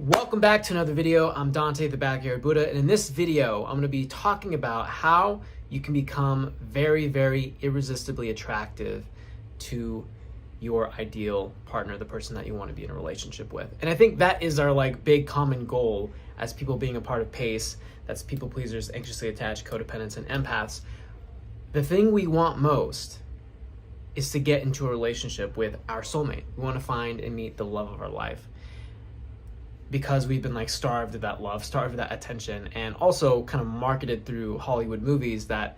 Welcome back to another video. I'm Dante, the Backyard Buddha, and in this video, I'm going to be talking about how you can become very, very irresistibly attractive to your ideal partner, the person that you want to be in a relationship with. And I think that is our big common goal as people being a part of PACE. That's people pleasers, anxiously attached, codependents, and empaths. The thing we want most is to get into a relationship with our soulmate. We want to find and meet the love of our life, because we've been starved of that love, starved of that attention, and also kind of marketed through Hollywood movies that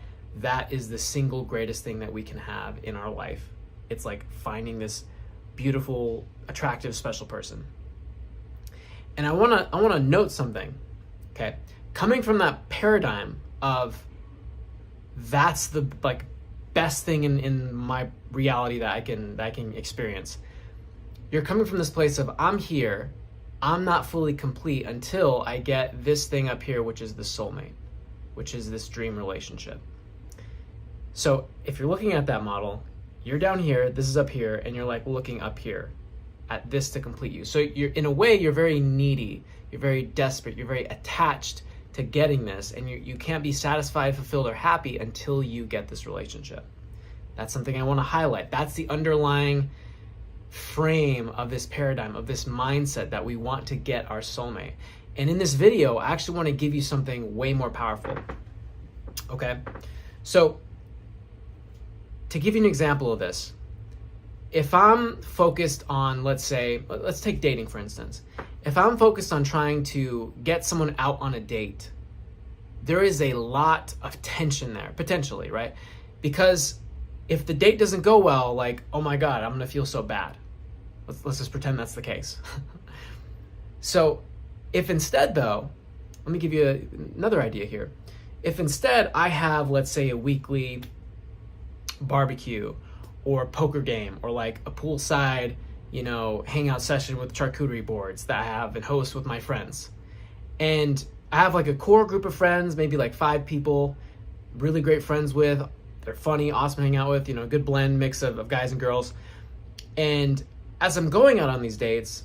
is the single greatest thing that we can have in our life. It's like finding this beautiful, attractive, special person. And I wanna note something, okay? Coming from that paradigm of that's the best thing in my reality that I can experience. You're coming from this place of I'm here, I'm not fully complete until I get this thing up here, which is the soulmate, which is this dream relationship. So if you're looking at that model, you're down here, this is up here, and you're looking up here at this to complete you. So you're, in a way, you're very needy, you're very desperate, you're very attached to getting this, and you can't be satisfied, fulfilled, or happy until you get this relationship. That's something I want to highlight. That's the underlying frame of this paradigm, of this mindset that we want to get our soulmate. And in this video, I actually want to give you something way more powerful. Okay? So, to give you an example of this, if I'm focused on, let's take dating for instance. If I'm focused on trying to get someone out on a date, there is a lot of tension there, potentially, right? Because if the date doesn't go well, oh my God, I'm gonna feel so bad. Let's just pretend that's the case. So if instead though, let me give you another idea here. If instead I have, let's say, a weekly barbecue or a poker game or a poolside, hangout session with charcuterie boards that I have and host with my friends. And I have a core group of friends, maybe 5 people, really great friends with. They're funny, awesome to hang out with, a good blend mix of guys and girls. And as I'm going out on these dates,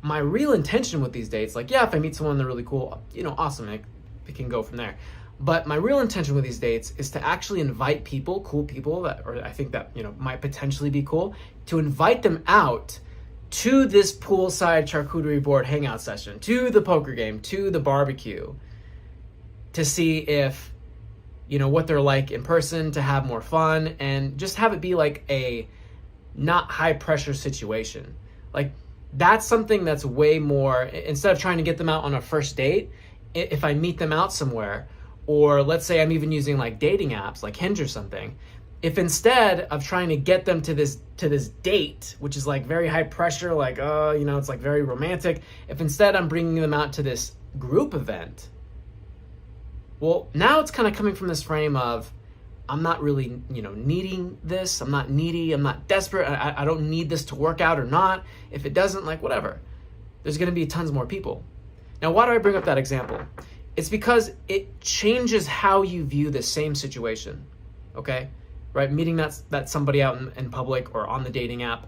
my real intention with these dates, if I meet someone they're really cool, awesome, we can go from there. But my real intention with these dates is to actually invite people, cool people or I think that, might potentially be cool, to invite them out to this poolside charcuterie board hangout session, to the poker game, to the barbecue, to see if, what they're like in person, to have more fun, and just have it be a not high pressure situation. That's something that's way more, instead of trying to get them out on a first date, if I meet them out somewhere, or let's say I'm even using dating apps like Hinge or something, if instead of trying to get them to this date, which is very high pressure, it's very romantic, if instead I'm bringing them out to this group event, well, now it's kind of coming from this frame of I'm not really, needing this. I'm not needy. I'm not desperate. I don't need this to work out or not. If it doesn't, whatever. There's going to be tons more people. Now, why do I bring up that example? It's because it changes how you view the same situation, okay? Right? Meeting that somebody out in public or on the dating app,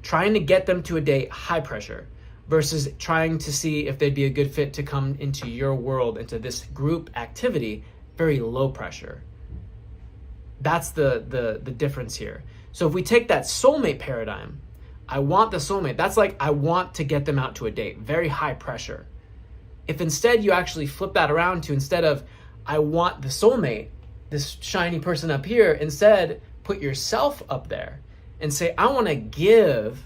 trying to get them to a date, high pressure, versus trying to see if they'd be a good fit to come into your world, into this group activity, very low pressure. That's the difference here. So if we take that soulmate paradigm, I want the soulmate. That's I want to get them out to a date, very high pressure. If instead you actually flip that around to, instead of I want the soulmate, this shiny person up here, instead put yourself up there and say, I want to give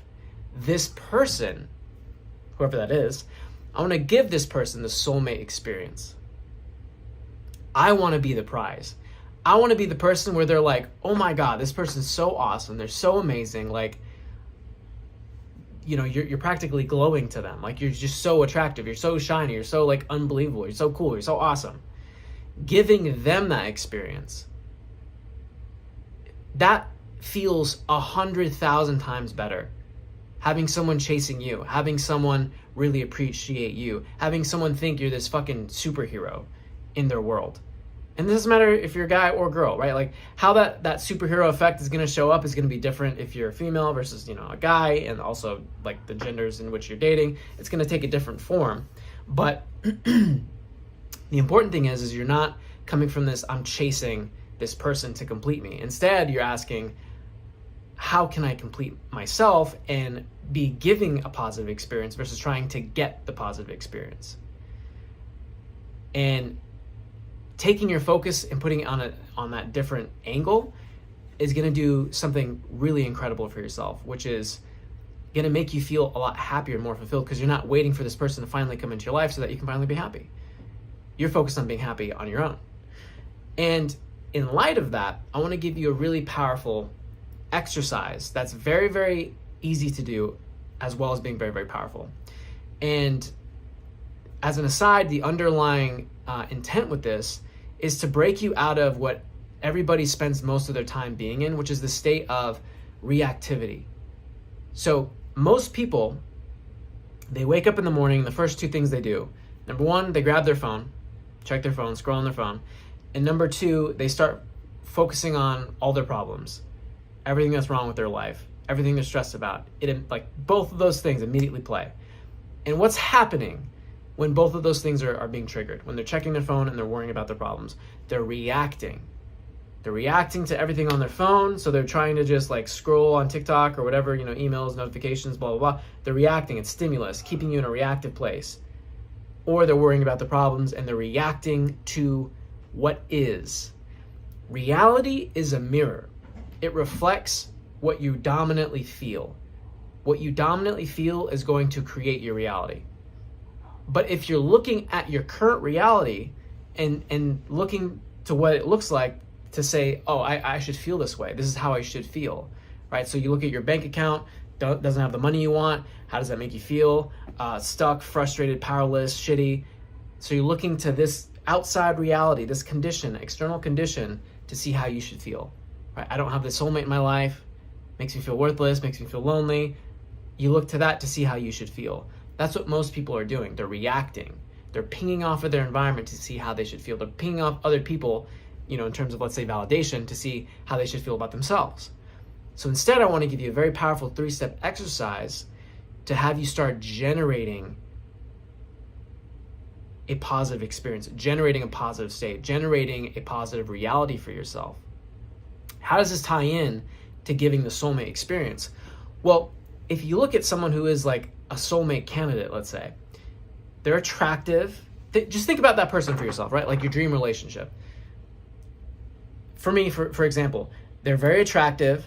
this person, whoever that is, I want to give this person the soulmate experience. I want to be the prize. I want to be the person where they're oh my God, this person's so awesome. They're so amazing. You're practically glowing to them. You're just so attractive. You're so shiny. You're so unbelievable. You're so cool. You're so awesome. Giving them that experience, that feels 100,000 times better. Having someone chasing you, having someone really appreciate you, having someone think you're this fucking superhero in their world. And it doesn't matter if you're a guy or girl, right? Like how that superhero effect is going to show up is going to be different if you're a female versus, a guy, and also like the genders in which you're dating. It's going to take a different form. But the important thing is you're not coming from this, I'm chasing this person to complete me. Instead, you're asking, how can I complete myself and be giving a positive experience versus trying to get the positive experience? And taking your focus and putting it on that different angle is going to do something really incredible for yourself, which is going to make you feel a lot happier and more fulfilled, because you're not waiting for this person to finally come into your life so that you can finally be happy. You're focused on being happy on your own. And in light of that, I want to give you a really powerful exercise that's very, very easy to do, as well as being very, very powerful. And as an aside, the underlying intent with this is to break you out of what everybody spends most of their time being in, which is the state of reactivity. So most people, they wake up in the morning, the first two things they do, number one, they grab their phone, check their phone, scroll on their phone. And number two, they start focusing on all their problems, everything that's wrong with their life, everything they're stressed about. Like both of those things immediately play. And what's happening when both of those things are being triggered, when they're checking their phone and they're worrying about their problems? They're reacting. They're reacting to everything on their phone. So they're trying to just like scroll on TikTok or whatever, emails, notifications, blah, blah, blah. They're reacting. It's stimulus, keeping you in a reactive place. Or they're worrying about the problems and they're reacting to what is. Reality is a mirror. It reflects what you dominantly feel. What you dominantly feel is going to create your reality. But if you're looking at your current reality and looking to what it looks like to say, oh, I should feel this way. This is how I should feel, right? So you look at your bank account, doesn't have the money you want. How does that make you feel? Stuck, frustrated, powerless, shitty. So you're looking to this outside reality, this condition, external condition, to see how you should feel, right? I don't have the soulmate in my life. Makes me feel worthless, makes me feel lonely. You look to that to see how you should feel. That's what most people are doing. They're reacting. They're pinging off of their environment to see how they should feel. They're pinging off other people, in terms of, let's say, validation, to see how they should feel about themselves. So instead, I want to give you a very powerful 3-step exercise to have you start generating a positive experience, generating a positive state, generating a positive reality for yourself. How does this tie in to giving the soulmate experience? Well, if you look at someone who is like a soulmate candidate, let's say, they're attractive. Just think about that person for yourself, right? Like your dream relationship. For me, for example, they're very attractive.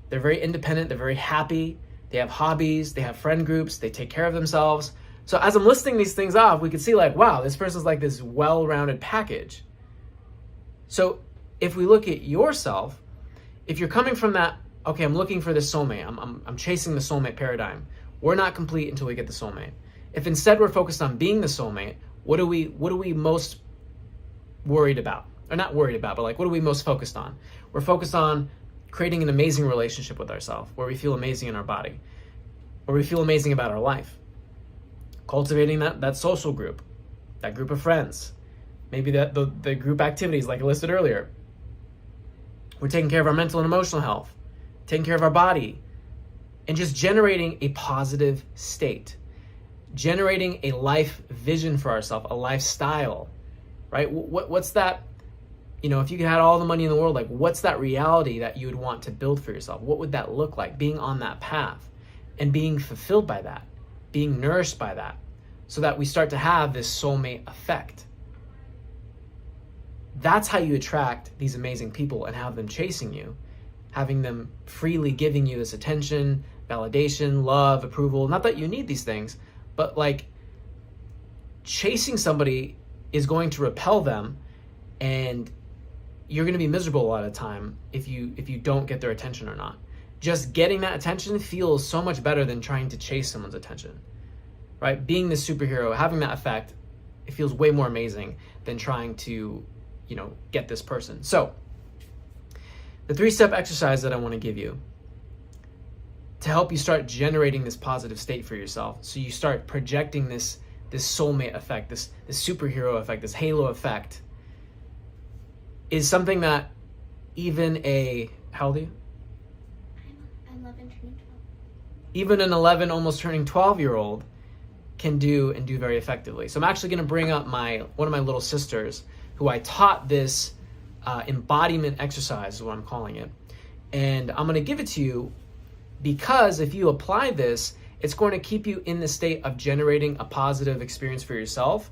They're very independent. They're very happy. They have hobbies. They have friend groups. They take care of themselves. So as I'm listing these things off, we could see like, wow, this person's like this well-rounded package. So if we look at yourself, if you're coming from that, okay, I'm looking for this soulmate. I'm chasing the soulmate paradigm. We're not complete until we get the soulmate. If instead we're focused on being the soulmate, what are we most worried about? Or not worried about, but like, what are we most focused on? We're focused on creating an amazing relationship with ourselves, where we feel amazing in our body, where we feel amazing about our life. Cultivating that social group, that group of friends, maybe the group activities like I listed earlier. We're taking care of our mental and emotional health, taking care of our body, and just generating a positive state, generating a life vision for ourselves, a lifestyle, right? What's that? If you had all the money in the world, like what's that reality that you would want to build for yourself? What would that look like? Being on that path and being fulfilled by that, being nourished by that, so that we start to have this soulmate effect. That's how you attract these amazing people and have them chasing you, having them freely giving you this attention, validation, love, approval. Not that you need these things, but like chasing somebody is going to repel them, and you're going to be miserable a lot of the time if you don't get their attention or not. Just getting that attention feels so much better than trying to chase someone's attention, right? Being the superhero, having that effect, it feels way more amazing than trying to, get this person. So the 3-step exercise that I want to give you to help you start generating this positive state for yourself, so you start projecting this soulmate effect, this superhero effect, this halo effect, is something that even how old are you? I'm 11 turning 12. Even an 11, almost turning 12-year-old can do and do very effectively. So I'm actually going to bring up one of my little sisters who I taught this embodiment exercise is what I'm calling it. And I'm going to give it to you because if you apply this, it's going to keep you in the state of generating a positive experience for yourself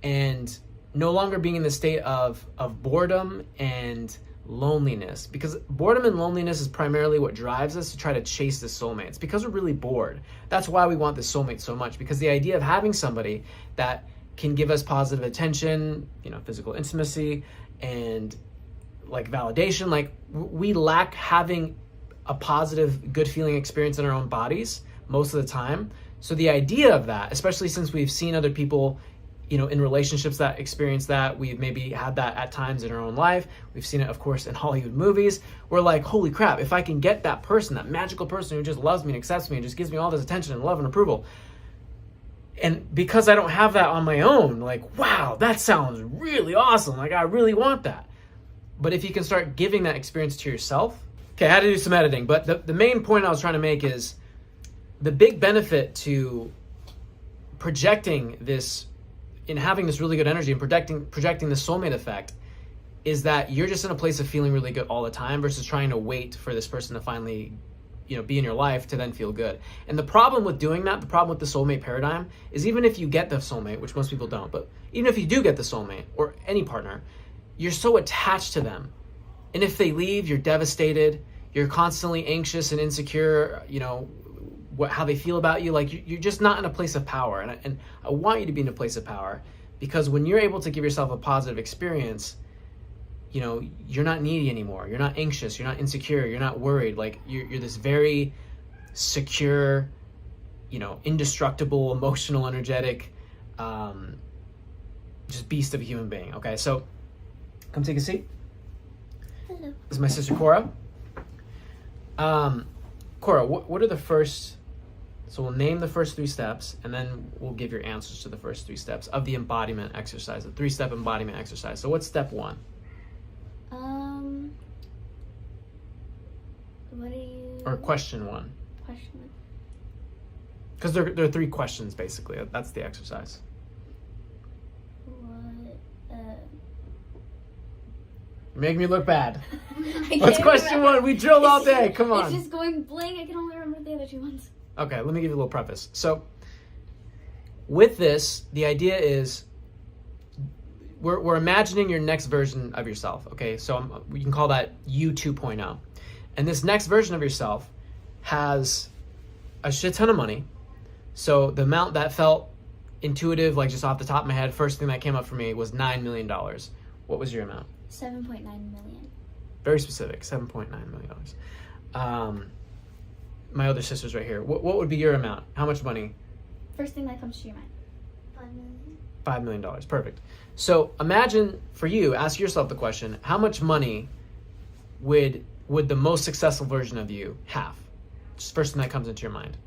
and no longer being in the state of boredom and loneliness, because boredom and loneliness is primarily what drives us to try to chase the soulmate. It's because we're really bored. That's why we want the soulmate so much, because the idea of having somebody that can give us positive attention, physical intimacy and like validation, like we lack having a positive, good feeling experience in our own bodies most of the time. So the idea of that, especially since we've seen other people in relationships that experience that, we've maybe had that at times in our own life. We've seen it, of course, in Hollywood movies. We're like, holy crap, if I can get that person, that magical person who just loves me and accepts me and just gives me all this attention and love and approval. And because I don't have that on my own, like, wow, that sounds really awesome. Like, I really want that. But if you can start giving that experience to yourself. Okay, I had to do some editing, but the main point I was trying to make is the big benefit to projecting this, in having this really good energy and projecting the soulmate effect, is that you're just in a place of feeling really good all the time versus trying to wait for this person to finally be in your life to then feel good. And the problem with doing that, the problem with the soulmate paradigm, is even if you get the soulmate, which most people don't, but even if you do get the soulmate or any partner, you're so attached to them. And if they leave, you're devastated. You're constantly anxious and insecure, how they feel about you. Like you're just not in a place of power. And I want you to be in a place of power, because when you're able to give yourself a positive experience, you're not needy anymore. You're not anxious. You're not insecure. You're not worried. Like you're this very secure, indestructible, emotional, energetic, just beast of a human being. Okay, so come take a seat. Hello. This is my sister Cora. Cora, what are the first? So we'll name the first 3 steps, and then we'll give your answers to the first 3 steps of the embodiment exercise, the 3-step embodiment exercise. So what's step 1? What are you? Or question 1. Question 1. Because there are 3 questions basically. That's the exercise. What? You're making me look bad. What's question 1? We drilled all day. Come on. It's just going blank. I can only remember the other 2 ones. Okay, let me give you a little preface. So with this, the idea is we're imagining your next version of yourself. Okay, so we can call that you 2.0. And this next version of yourself has a shit ton of money. So the amount that felt intuitive, like just off the top of my head, first thing that came up for me was $9 million. What was your amount? 7.9 million. Very specific, $7.9 million. My other sister's right here. What would be your amount? How much money? First thing that comes to your mind. 5 million. $5 million. Perfect. So imagine for you, ask yourself the question, how much money would the most successful version of you have? Just first thing that comes into your mind.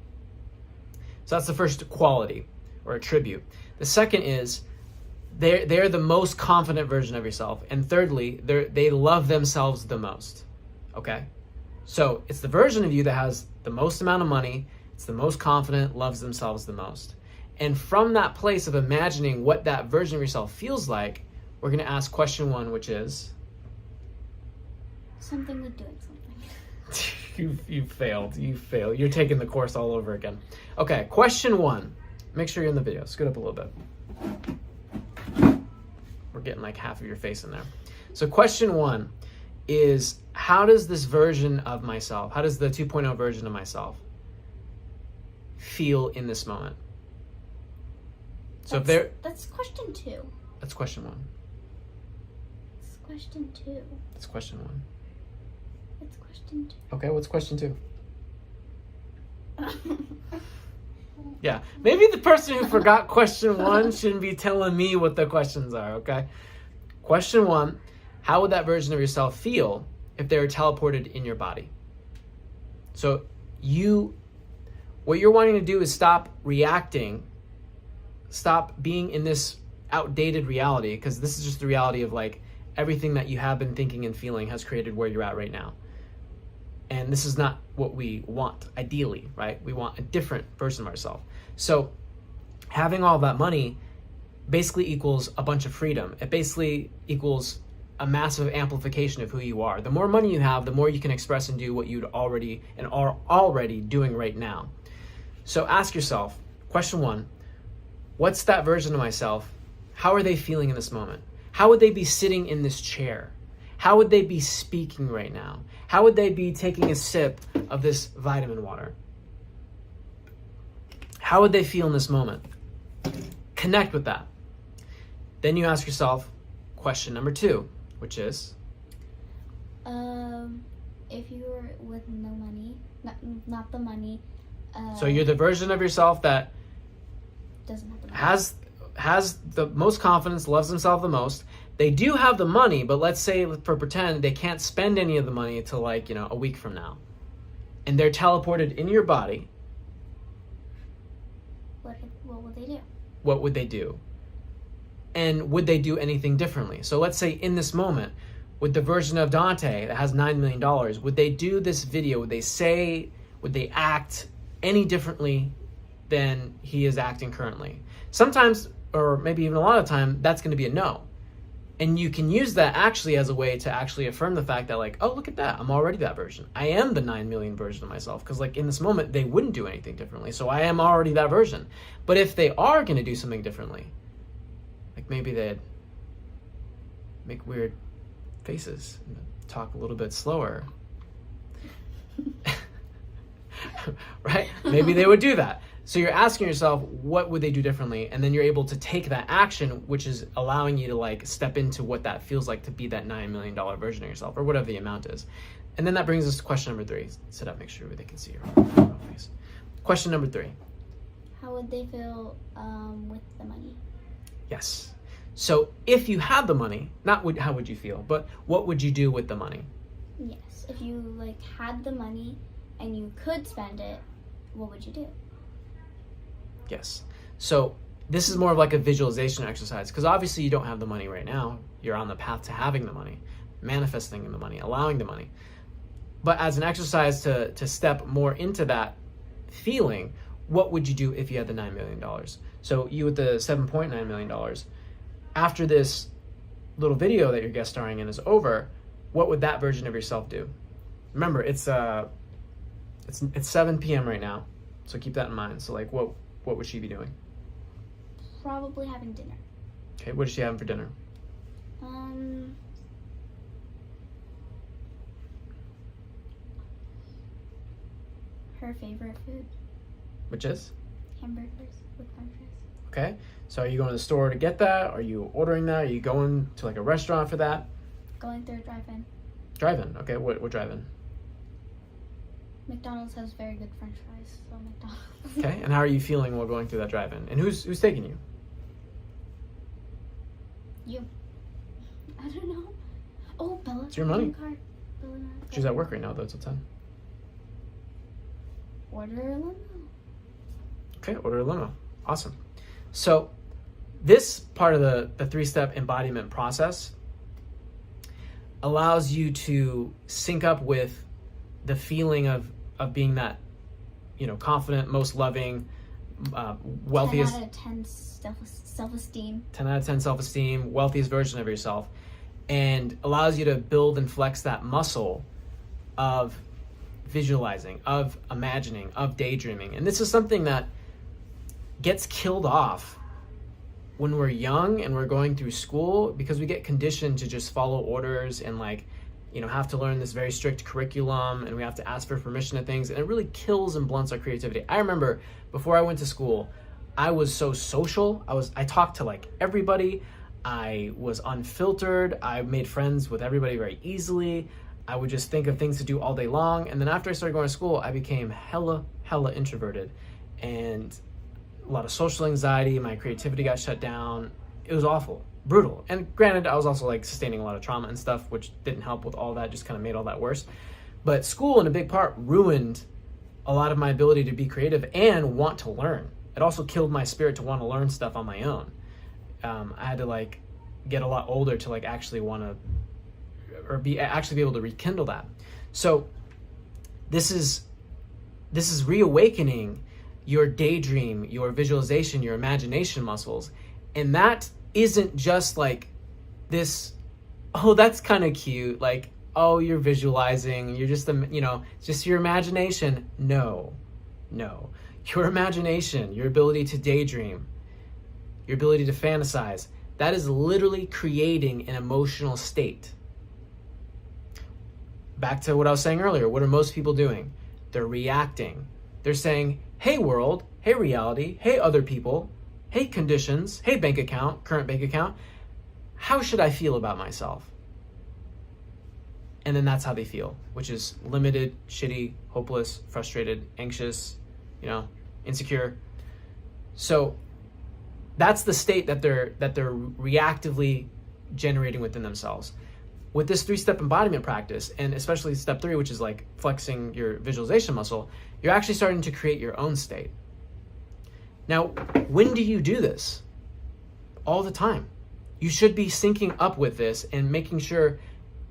So that's the first quality or attribute. The second is they're the most confident version of yourself. And thirdly, they love themselves the most. Okay? So it's the version of you that has the most amount of money, it's the most confident, loves themselves the most. And from that place of imagining what that version of yourself feels like, we're going to ask question 1, which is? Something with doing something. You failed. You failed. You're taking the course all over again. Okay, question 1. Make sure you're in the video. Scoot up a little bit. We're getting like half of your face in there. So question 1 is, how does this version of myself, how does the 2.0 version of myself feel in this moment? So that's question 2. That's question 1. It's question 2. That's question 1. It's question 2. Okay, what's question 2? Yeah, maybe the person who forgot question 1 shouldn't be telling me what the questions are, okay? Question 1, how would that version of yourself feel if they were teleported in your body? So what you're wanting to do is stop reacting, stop being in this outdated reality, because this is just the reality of like everything that you have been thinking and feeling has created where you're at right now. And this is not what we want, ideally, right? We want a different version of ourselves. So having all that money basically equals a bunch of freedom. It basically equals a massive amplification of who you are. The more money you have, the more you can express and do what you'd already and are already doing right now. So ask yourself, question 1, what's that version of myself? How are they feeling in this moment? How would they be sitting in this chair? How would they be speaking right now? How would they be taking a sip of this vitamin water? How would they feel in this moment? Connect with that. Then you ask yourself question number 2, which is? If you were with no money, not the money. So you're the version of yourself that doesn't have the money. has the most confidence, loves themselves the most. They do have the money, but let's say for pretend they can't spend any of the money until like, a week from now. And they're teleported in your body. What would they do? What would they do? And would they do anything differently? So let's say in this moment, with the version of Dante that has $9 million, would they do this video? Would they act any differently than he is acting currently? Sometimes, or maybe even a lot of the time, that's going to be a no. And you can use that actually as a way to actually affirm the fact that like, oh, look at that. I'm already that version. I am the 9 million version of myself. Because like in this moment, they wouldn't do anything differently. So I am already that version. But if they are going to do something differently, like maybe they'd make weird faces, and talk a little bit slower, right? Maybe they would do that. So you're asking yourself, what would they do differently? And then you're able to take that action, which is allowing you to like step into what that feels like to be that $9 million version of yourself, or whatever the amount is. And then that brings us to question number 3. Sit up, make sure they can see your face. Question number 3. How would they feel with the money? Yes. So if you had the money, how would you feel, but what would you do with the money? Yes. If you like had the money and you could spend it, what would you do? Yes. So this is more of like a visualization exercise, because obviously you don't have the money right now. You're on the path to having the money, manifesting the money, allowing the money. But as an exercise to step more into that feeling, what would you do if you had the $9 million? So you with the $7.9 million, after this little video that you're guest starring in is over, what would that version of yourself do? Remember, it's 7 p.m. right now, so keep that in mind. So like, what would she be doing? Probably having dinner. Okay, what is she having for dinner? Her favorite food. Which is? Hamburgers with french fries. Okay, so are you going to the store to get that? Are you ordering that? Are you going to like a restaurant for that? Going through a drive-in. Drive-in, okay, what drive-in? McDonald's has very good french fries, so McDonald's. Okay, and how are you feeling while going through that drive-in? And who's taking you? You. I don't know. Oh, Bella. It's your money. Card. Bella. She's at work right now, though, till 10. Order a limo. Okay, order a limo. Awesome. So this part of the 3-step embodiment process allows you to sync up with the feeling of being that, confident, most loving, wealthiest. 10 out of 10 self-esteem. 10 out of 10 self-esteem, wealthiest version of yourself, and allows you to build and flex that muscle of visualizing, of imagining, of daydreaming. And this is something that gets killed off when we're young and we're going through school, because we get conditioned to just follow orders and have to learn this very strict curriculum, and we have to ask for permission to things, and it really kills and blunts our creativity. I remember before I went to school, I was so social. I talked to like everybody. I was unfiltered. I made friends with everybody very easily. I would just think of things to do all day long. And then after I started going to school, I became hella introverted, and a lot of social anxiety. My creativity got shut down. It was awful, brutal. And granted, I was also like sustaining a lot of trauma and stuff, which didn't help with all that, just kind of made all that worse. But school, in a big part, ruined a lot of my ability to be creative and want to learn. It also killed my spirit to want to learn stuff on my own. I had to get a lot older to like actually want to, or actually be able to rekindle that. So this is reawakening your daydream, your visualization, your imagination muscles. And that isn't just like this, oh, that's kind of cute, like, oh, you're visualizing, you're just, it's just your imagination. No. Your imagination, your ability to daydream, your ability to fantasize, that is literally creating an emotional state. Back to what I was saying earlier, what are most people doing? They're reacting. They're saying, hey world, hey reality, hey other people, hey conditions, hey bank account, current bank account, how should I feel about myself? And then that's how they feel, which is limited, shitty, hopeless, frustrated, anxious, insecure. So that's the state that they're reactively generating within themselves. With this 3-step embodiment practice, and especially step 3, which is like flexing your visualization muscle, you're actually starting to create your own state. Now, when do you do this? All the time. You should be syncing up with this and making sure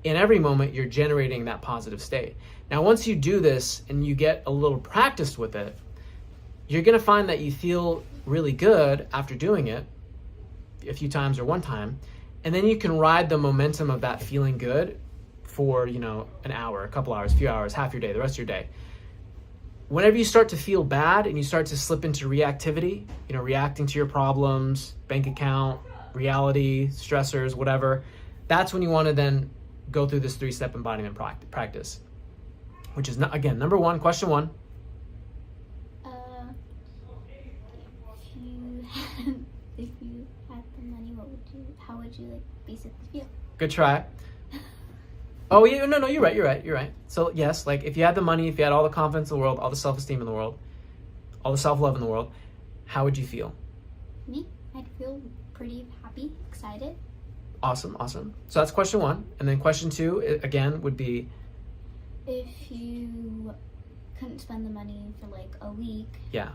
in every moment you're generating that positive state. Now, once you do this and you get a little practiced with it, you're going to find that you feel really good after doing it a few times or one time. And then you can ride the momentum of that feeling good for, an hour, a couple hours, a few hours, half your day, the rest of your day. Whenever you start to feel bad and you start to slip into reactivity, reacting to your problems, bank account, reality, stressors, whatever, that's when you want to then go through this 3-step embodiment practice, which is, again, number 1, question 1. If you had the money, how would you basically feel? Good try. Oh yeah, no, you're right. So yes, like if you had the money, if you had all the confidence in the world, all the self-esteem in the world, all the self-love in the world, how would you feel? Me? I'd feel pretty happy, excited. Awesome. So that's question 1. And then question 2, again, would be, if you couldn't spend the money for like a week,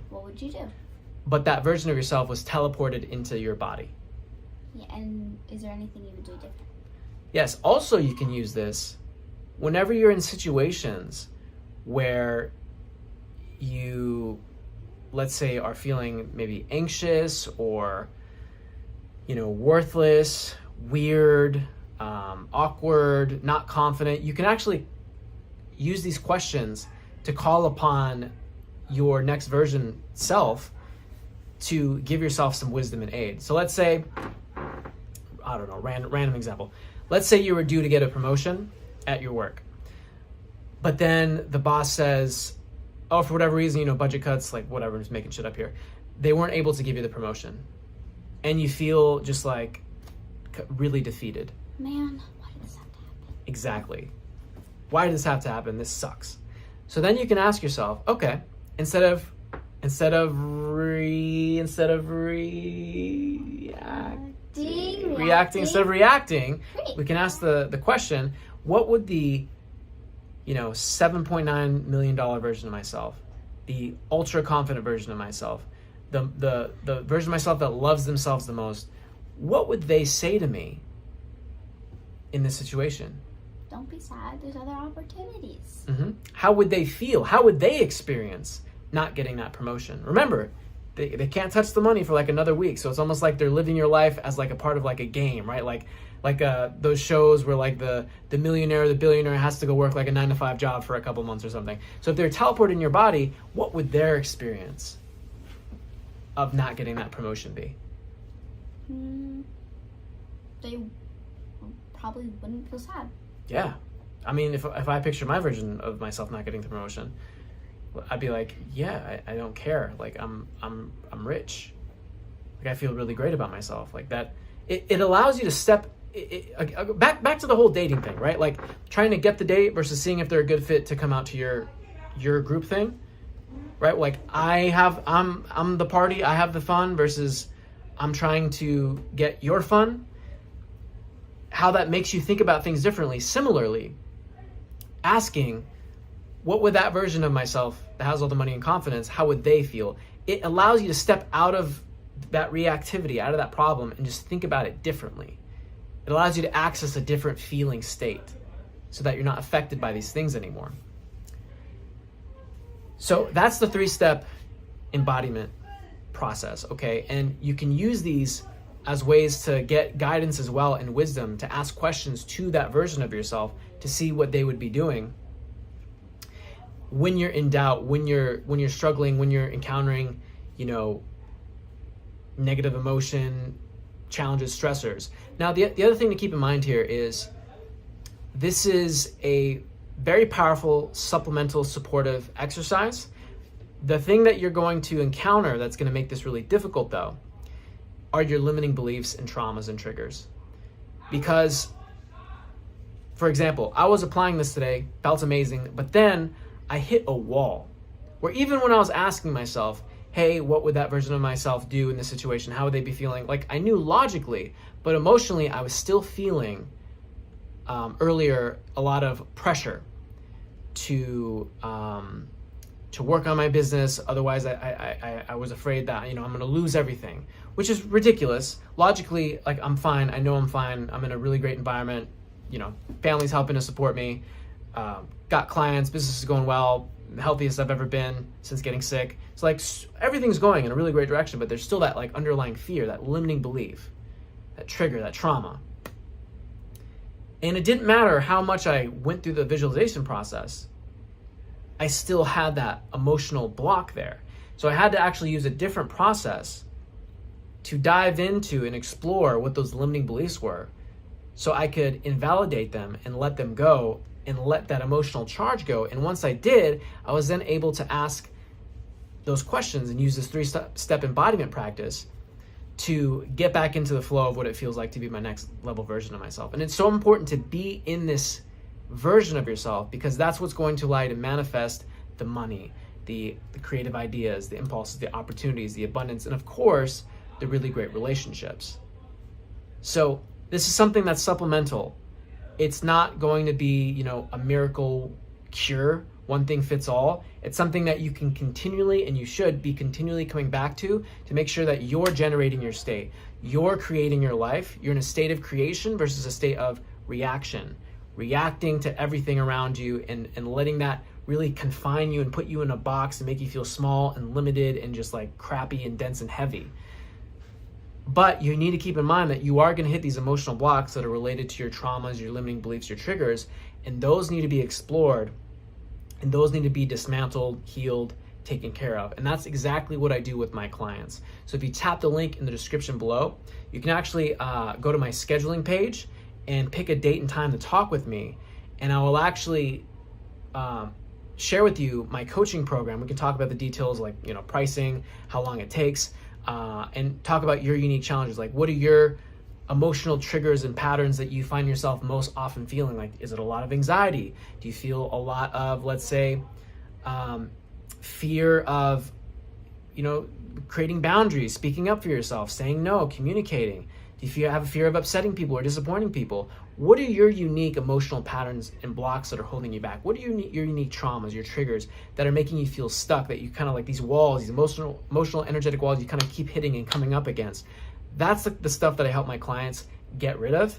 what would you do? But that version of yourself was teleported into your body. Yeah, and is there anything you would do different? Yes, also you can use this whenever you're in situations where you, let's say, are feeling maybe anxious or, worthless, weird, awkward, not confident. You can actually use these questions to call upon your next version self to give yourself some wisdom and aid. So let's say, I don't know, random example. Let's say you were due to get a promotion at your work, but then the boss says, oh, for whatever reason, budget cuts, like whatever, I'm just making shit up here. They weren't able to give you the promotion. And you feel just like really defeated. Man, why did this have to happen? Exactly. Why did this have to happen? This sucks. So then you can ask yourself, okay, instead of reacting, we can ask the question, what would the $7.9 million version of myself, the ultra confident version of myself, the version of myself that loves themselves the most, what would they say to me in this situation? Don't be sad, there's other opportunities. Mm-hmm. How would they feel? How would they experience not getting that promotion? Remember, they can't touch the money for like another week, so it's almost like they're living your life as like a part of like a game, right? Like those shows where like the millionaire or the billionaire has to go work like a 9-to-5 job for a couple months or something. So if they're teleported in your body, what would their experience of not getting that promotion be? They probably wouldn't feel sad. Yeah. I mean, if I picture my version of myself not getting the promotion, I'd be like, yeah, I don't care. Like I'm rich. Like I feel really great about myself. Like that, it allows you to step back to the whole dating thing, right? Like trying to get the date versus seeing if they're a good fit to come out to your group thing, right? Like I'm the party, I have the fun versus I'm trying to get your fun. How that makes you think about things differently. Similarly, asking, what would that version of myself that has all the money and confidence, how would they feel? It allows you to step out of that reactivity, out of that problem, and just think about it differently. It allows you to access a different feeling state so that you're not affected by these things anymore. So that's the 3-step embodiment process, okay? And you can use these as ways to get guidance as well and wisdom, to ask questions to that version of yourself to see what they would be doing when you're in doubt, when you're struggling, when you're encountering, negative emotion, challenges, stressors. Now, the other thing to keep in mind here is this is a very powerful supplemental supportive exercise. The thing that you're going to encounter that's going to make this really difficult, though, are your limiting beliefs and traumas and triggers. Because, for example, I was applying this today, felt amazing, but then I hit a wall where even when I was asking myself, hey, what would that version of myself do in this situation? How would they be feeling? Like, I knew logically, but emotionally, I was still feeling earlier a lot of pressure to work on my business. Otherwise, I was afraid that, I'm going to lose everything, which is ridiculous. Logically, like, I'm fine. I know I'm fine. I'm in a really great environment. Family's helping to support me. Got clients, business is going well, the healthiest I've ever been since getting sick. It's like everything's going in a really great direction, but there's still that like underlying fear, that limiting belief, that trigger, that trauma. And it didn't matter how much I went through the visualization process, I still had that emotional block there. So I had to actually use a different process to dive into and explore what those limiting beliefs were, so I could invalidate them and let them go and let that emotional charge go. And once I did, I was then able to ask those questions and use this 3-step embodiment practice to get back into the flow of what it feels like to be my next level version of myself. And it's so important to be in this version of yourself, because that's what's going to allow you to manifest the money, the creative ideas, the impulses, the opportunities, the abundance, and of course, the really great relationships. So this is something that's supplemental. It's not going to be, a miracle cure, one thing fits all. It's something that you can continually, and you should be continually coming back to make sure that you're generating your state. You're creating your life. You're in a state of creation versus a state of reaction. Reacting to everything around you and letting that really confine you and put you in a box and make you feel small and limited and just like crappy and dense and heavy. But you need to keep in mind that you are going to hit these emotional blocks that are related to your traumas, your limiting beliefs, your triggers, and those need to be explored, and those need to be dismantled, healed, taken care of. And that's exactly what I do with my clients. So if you tap the link in the description below, you can actually go to my scheduling page and pick a date and time to talk with me, and I will actually share with you my coaching program. We can talk about the details, like pricing, how long it takes, and talk about your unique challenges. Like, what are your emotional triggers and patterns that you find yourself most often feeling? Like, is it a lot of anxiety? Do you feel a lot of, let's say, fear of, creating boundaries, speaking up for yourself, saying no, communicating? Do you have a fear of upsetting people or disappointing people? What are your unique emotional patterns and blocks that are holding you back? What are your unique traumas, your triggers that are making you feel stuck, that you kind of like these walls, these emotional, energetic walls you kind of keep hitting and coming up against? That's the stuff that I help my clients get rid of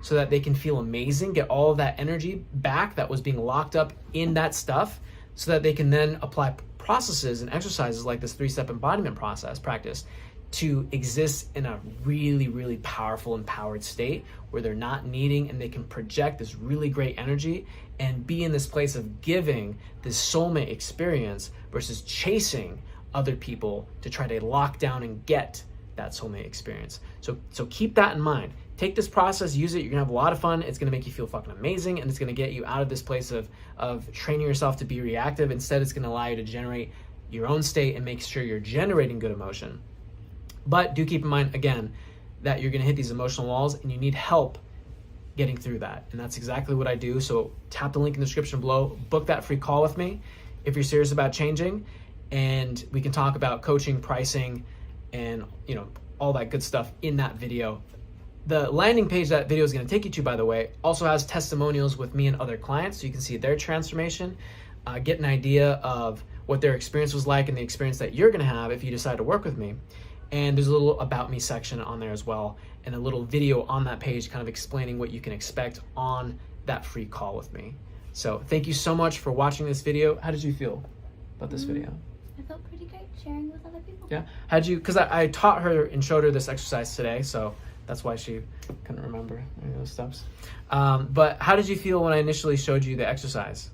so that they can feel amazing, get all of that energy back that was being locked up in that stuff, so that they can then apply processes and exercises like this 3-step embodiment practice to exist in a really, really powerful, empowered state where they're not needing, and they can project this really great energy and be in this place of giving this soulmate experience versus chasing other people to try to lock down and get that soulmate experience. So keep that in mind. Take this process, use it. You're gonna have a lot of fun. It's gonna make you feel fucking amazing, and it's gonna get you out of this place of training yourself to be reactive. Instead, it's gonna allow you to generate your own state and make sure you're generating good emotion. But do keep in mind, again, that you're going to hit these emotional walls and you need help getting through that. And that's exactly what I do. So tap the link in the description below, book that free call with me if you're serious about changing, and we can talk about coaching, pricing, and all that good stuff in that video. The landing page that video is going to take you to, by the way, also has testimonials with me and other clients, so you can see their transformation, get an idea of what their experience was like and the experience that you're going to have if you decide to work with me. And there's a little about me section on there as well, and a little video on that page kind of explaining what you can expect on that free call with me. So thank you so much for watching this video. How did you feel about this video? I felt pretty great sharing with other people. Yeah. How'd you, because I taught her and showed her this exercise today, so that's why she couldn't remember any of those steps. But how did you feel when I initially showed you the exercise?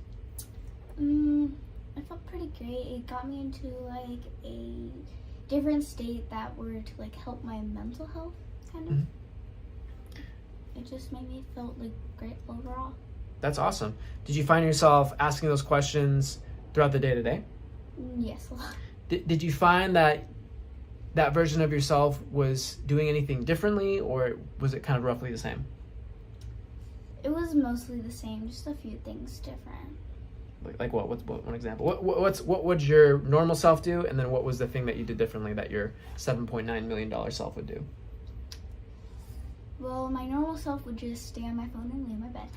I felt pretty great. It got me into like a different state that were to like help my mental health, kind of. It just made me feel like great overall. That's awesome. Did you find yourself asking those questions throughout the day today? Yes, a lot. Did you find that that version of yourself was doing anything differently, or was it kind of roughly the same? It was mostly the same, just a few things different. Like what? What's one example? What would your normal self do, and then what was the thing that you did differently that your $7.9 million self would do? Well, my normal self would just stay on my phone and lay in my bed.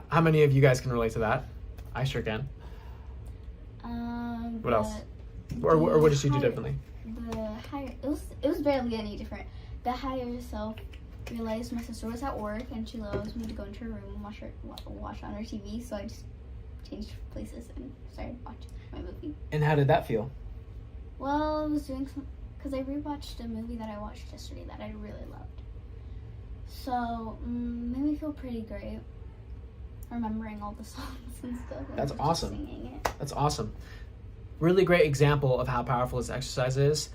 How many of you guys can relate to that? I sure can. What else? Or what did she do differently? The higher, it was barely any different. The higher self realized my sister was at work and she allows me to go into her room and watch on her TV, so I just changed places and started watching my movie. And how did that feel? Well, I was doing some, because I rewatched a movie that I watched yesterday that I really loved. So, made me feel pretty great, remembering all the songs and stuff. That's and awesome. Singing it. That's awesome. Really great example of how powerful this exercise is.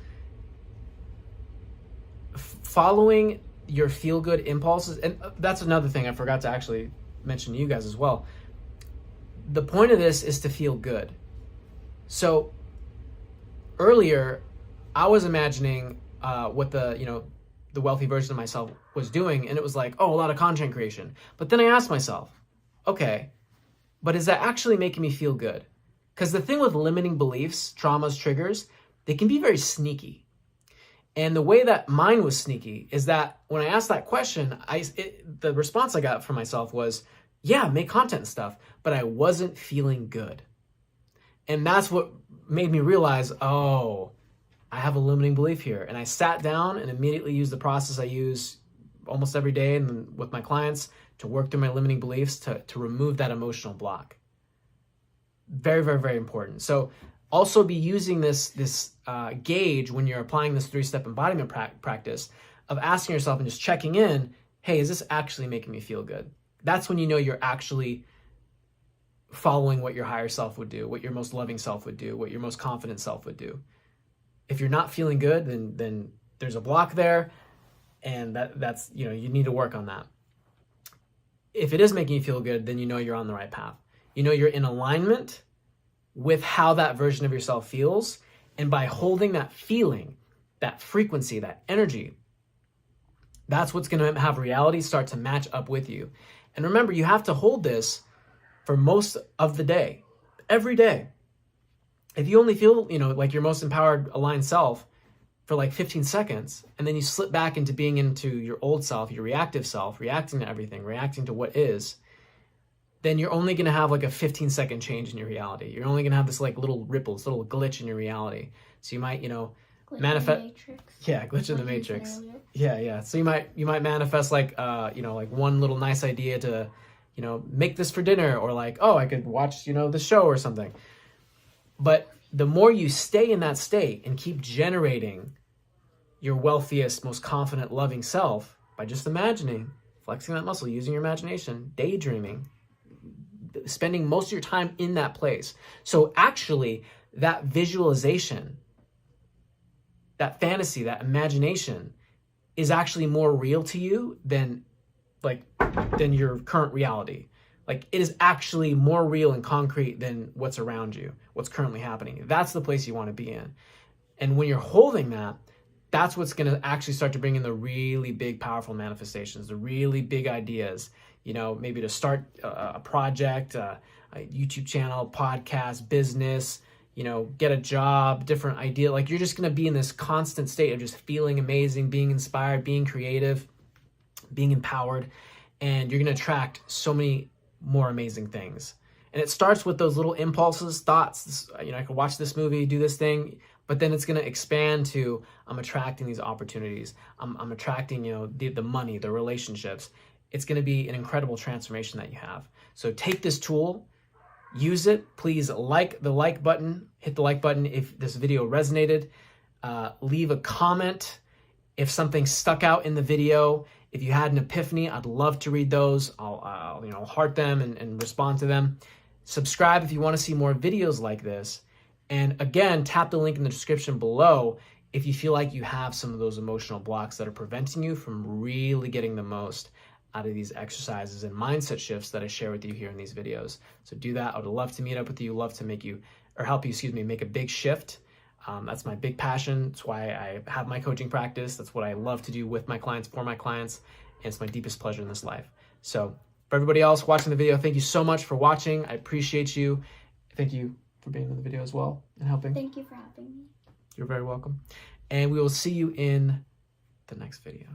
Following your feel-good impulses, and that's another thing I forgot to actually mention to you guys as well. The point of this is to feel good. So earlier, I was imagining what the wealthy version of myself was doing, and it was like, oh, a lot of content creation. But then I asked myself, okay, but is that actually making me feel good? Because the thing with limiting beliefs, traumas, triggers, they can be very sneaky. And the way that mine was sneaky is that when I asked that question, the response I got from myself was, yeah, make content and stuff, but I wasn't feeling good. And that's what made me realize, oh, I have a limiting belief here. And I sat down and immediately used the process I use almost every day and with my clients to work through my limiting beliefs to remove that emotional block. Very, very, very important. So also be using this gauge when you're applying this 3-step embodiment practice of asking yourself and just checking in, hey, is this actually making me feel good? That's when you know you're actually following what your higher self would do, what your most loving self would do, what your most confident self would do. If you're not feeling good, then there's a block there, and that's you need to work on that. If it is making you feel good, then you know you're on the right path. You know you're in alignment with how that version of yourself feels, and by holding that feeling, that frequency, that energy, that's what's going to have reality start to match up with you. And remember, you have to hold this for most of the day, every day. If you only feel, like your most empowered, aligned self for like 15 seconds, and then you slip back into being into your old self, your reactive self, reacting to everything, reacting to what is, then you're only going to have like a 15-second change in your reality. You're only going to have this like little ripple, this little glitch in your reality. So you might, manifest. Yeah, glitch in the matrix. Yeah. So you might manifest like, like one little nice idea to, make this for dinner, or like, oh, I could watch, the show or something. But the more you stay in that state and keep generating your wealthiest, most confident, loving self by just imagining, flexing that muscle, using your imagination, daydreaming, spending most of your time in that place. So actually, that visualization, that fantasy, that imagination is actually more real to you than your current reality. Like, it is actually more real and concrete than what's around you, what's currently happening. That's the place you want to be in. And when you're holding that, that's what's going to actually start to bring in the really big, powerful manifestations, the really big ideas, maybe to start a project, a YouTube channel, podcast, business, get a job, different idea. Like, you're just going to be in this constant state of just feeling amazing, being inspired, being creative, being empowered, and you're going to attract so many more amazing things. And it starts with those little impulses, thoughts. I could watch this movie, do this thing, But then it's going to expand to, I'm attracting these opportunities. I'm attracting, the money, the relationships. It's going to be an incredible transformation that you have. So take this tool, use it. Please hit the like button if this video resonated. Leave a comment if something stuck out in the video. If you had an epiphany, I'd love to read those. I'll heart them and respond to them. Subscribe if you want to see more videos like this. And again, tap the link in the description below if you feel like you have some of those emotional blocks that are preventing you from really getting the most out of these exercises and mindset shifts that I share with you here in these videos. So do that. I would love to meet up with you, love to help you, make a big shift. That's my big passion. That's why I have my coaching practice. That's what I love to do with my clients, for my clients. And it's my deepest pleasure in this life. So for everybody else watching the video, thank you so much for watching. I appreciate you. Thank you for being in the video as well and helping. Thank you for having me. You're very welcome. And we will see you in the next video.